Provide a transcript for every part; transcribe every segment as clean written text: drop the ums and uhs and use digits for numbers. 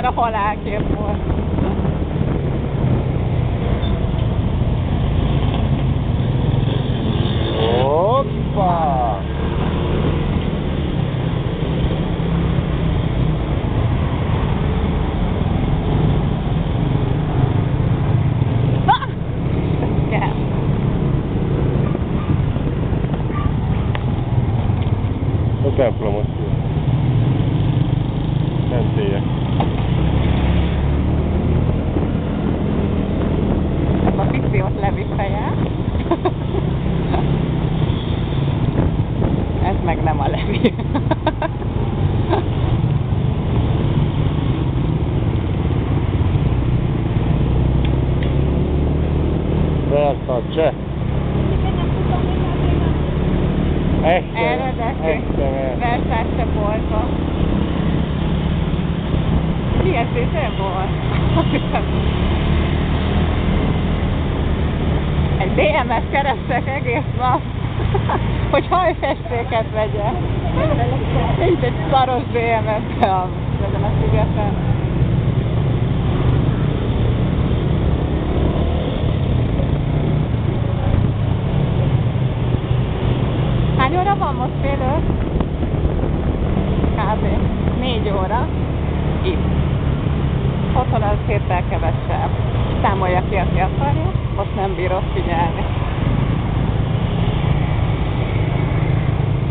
már a halálkép volt. Hoppá! A templomot szentélyek. Ez a pici ott levi feje. Ez meg nem a levi. Versace. Eredeti Versace boltba. Milyen szépen volt? Egy BMS kerestek egész nap, hogy hajfestéket vegyen. Így egy szaros BMS-be ezen a szigeten. Hány óra van most fél 5? Kb. 4 óra. Itt. Otthon az héttel kevesebb. Számolja ki, aki akarja. Most nem bírok figyelni.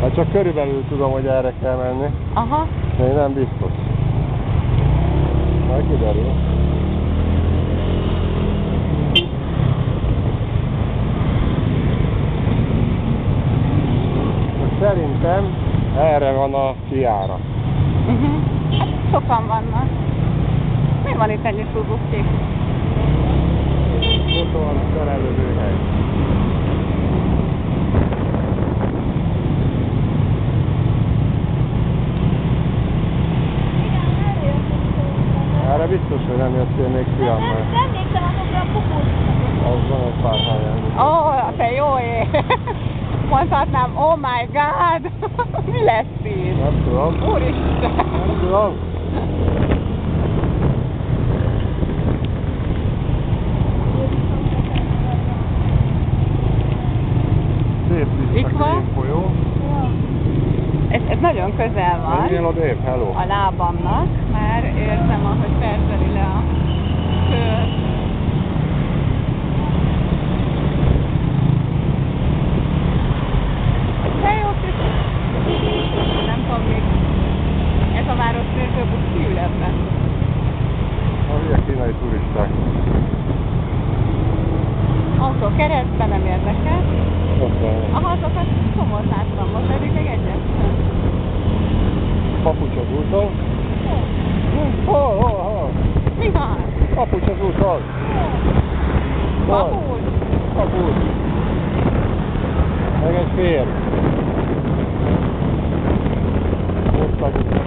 Hát csak körülbelül tudom, hogy erre kell menni. Aha. De én nem biztos. Majd kiderül. Szerintem erre van a kijárat. Hát sokan vannak. Mi van itt ennyi Suzuki? Motor szerelőhely. Erre biztos, hogy nem jöttél még fiam, mert... Nem emlékszem azokra a pupusokra. Az van egy pár helyen. Ó, te jó ég! Mondhatnám, oh my god! Mi lesz itt? Nem tudom. Úristen! Nem tudom. Szép Ikva? tiszta folyó. Ez nagyon közel van. Menjél odébb, hello. A lábamnak, már érzem, ahogy felteli le a kör. De jó kis... Nem tudom mit. Ez a városnéző busz kiül ebben. A hülye kínai turisták. Autó keresztben nem érdekel. Ott van. Aha, azokat csomót láttam, most eddig még egyet. Papucs az úton. Hol? Mi van? Papucs az úton. Papucs? Papucs. Meg egy férj. Ott vagyunk.